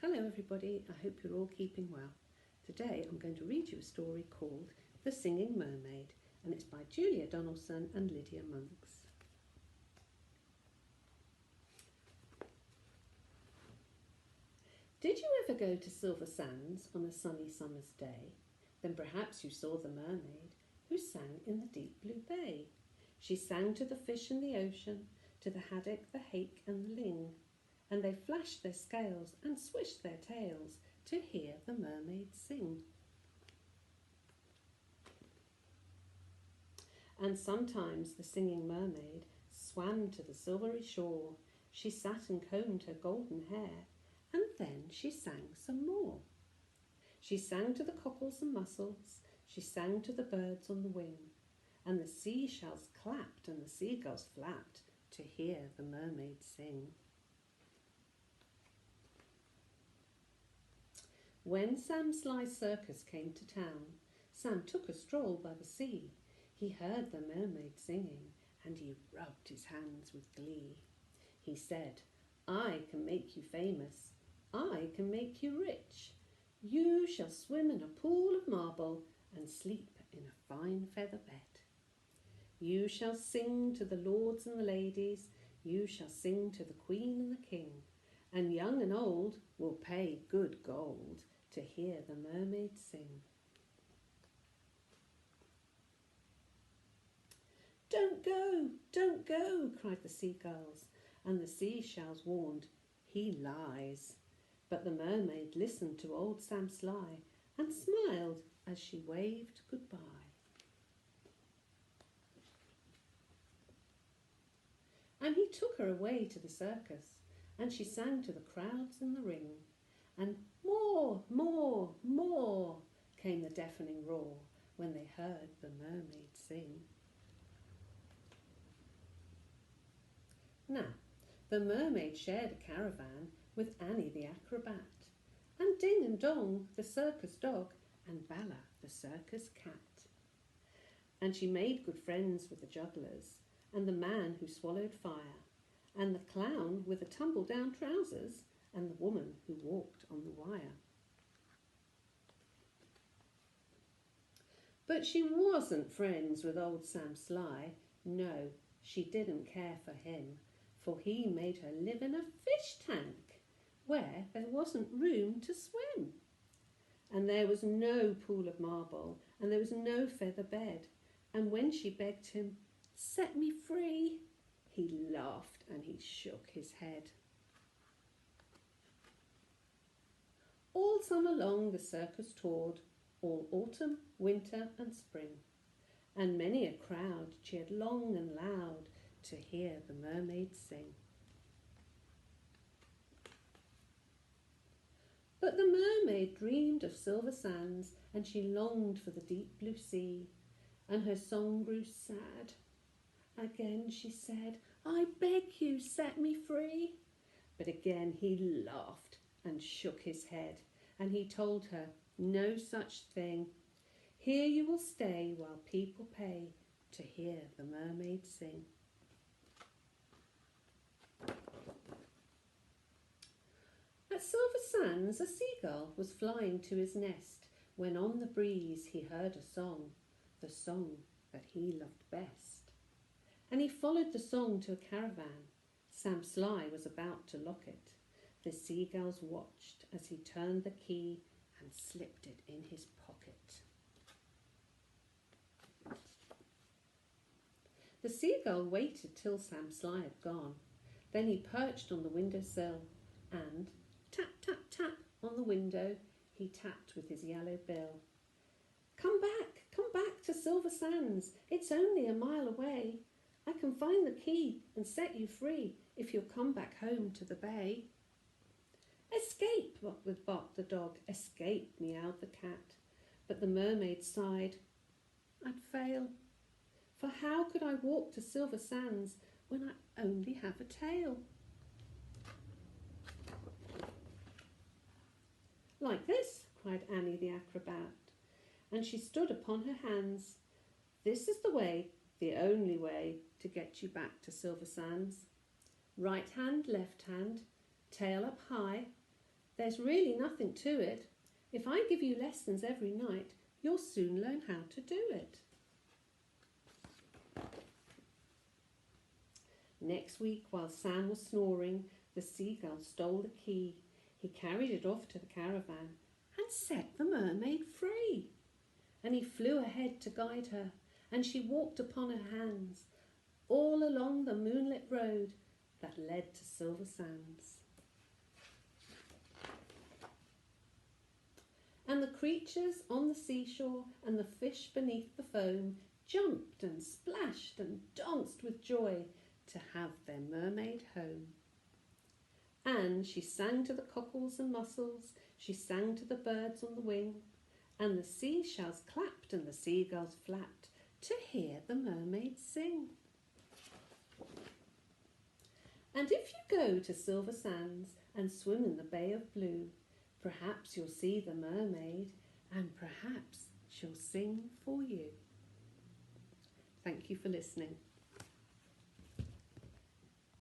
Hello everybody, I hope you're all keeping well. Today I'm going to read you a story called The Singing Mermaid, and it's by Julia Donaldson and Lydia Monks. Did you ever go to Silver Sands on a sunny summer's day? Then perhaps you saw the mermaid who sang in the deep blue bay. She sang to the fish in the ocean, to the haddock, the hake and the ling, and they flashed their scales and swished their tails to hear the mermaid sing. And sometimes the singing mermaid swam to the silvery shore. She sat and combed her golden hair, and then she sang some more. She sang to the cockles and mussels, she sang to the birds on the wing, and the seashells clapped and the seagulls flapped to hear the mermaid sing. When Sam Sly's circus came to town, Sam took a stroll by the sea. He heard the mermaid singing, and he rubbed his hands with glee. He said, "I can make you famous, I can make you rich. You shall swim in a pool of marble and sleep in a fine feather bed. You shall sing to the lords and the ladies, you shall sing to the queen and the king, and young and old will pay good gold to hear the mermaid sing." Don't go, cried the seagulls, and the seashells warned, "He lies." But the mermaid listened to old Sam Sly and smiled as she waved goodbye. And he took her away to the circus, and she sang to the crowds in the ring, and more, more, more came the deafening roar when they heard the mermaid sing. Now, the mermaid shared a caravan with Annie the acrobat, and Ding and Dong the circus dog, and Bella the circus cat. And she made good friends with the jugglers, and the man who swallowed fire, and the clown with the tumble-down trousers, and the woman who walked on the wire. But she wasn't friends with old Sam Sly. No, she didn't care for him, for he made her live in a fish tank where there wasn't room to swim. And there was no pool of marble, and there was no feather bed. And when she begged him, "Set me free," he laughed and he shook his head. All summer long the circus toured, all autumn, winter and spring, and many a crowd cheered long and loud to hear the mermaid sing. But the mermaid dreamed of silver sands, and she longed for the deep blue sea, and her song grew sad. Again she said, "I beg you, set me free." But again he laughed and shook his head, and he told her, "No such thing. Here you will stay while people pay to hear the mermaid sing." At Silver Sands a seagull was flying to his nest, when on the breeze he heard a song, the song that he loved best. And he followed the song to a caravan. Sam Sly was about to lock it. The seagulls watched as he turned the key and slipped it in his pocket. The seagull waited till Sam Sly had gone. Then he perched on the windowsill and, tap, tap, tap on the window, he tapped with his yellow bill. Come back to Silver Sands. It's only a mile away. I can find the key and set you free if you'll come back home to the bay." "Escape," barked the dog. "Escape," meowed the cat. But the mermaid sighed. "I'd fail, for how could I walk to Silver Sands when I only have a tail?" "Like this," cried Annie the acrobat, and she stood upon her hands. "This is the way, the only way, to get you back to Silver Sands. Right hand, left hand, tail up high, There's really nothing to it. If I give you lessons every night, you'll soon learn how to do it. Next week, while Sam was snoring, the seagull stole the key. He carried it off to the caravan and set the mermaid free. And he flew ahead to guide her, and she walked upon her hands all along the moonlit road that led to Silver Sands. And the creatures on the seashore and the fish beneath the foam jumped and splashed and danced with joy to have their mermaid home. And she sang to the cockles and mussels, she sang to the birds on the wing, and the seashells clapped and the seagulls flapped to hear the mermaid sing. And if you go to Silver Sands and swim in the Bay of Blue, perhaps you'll see the mermaid, and perhaps she'll sing for you. Thank you for listening.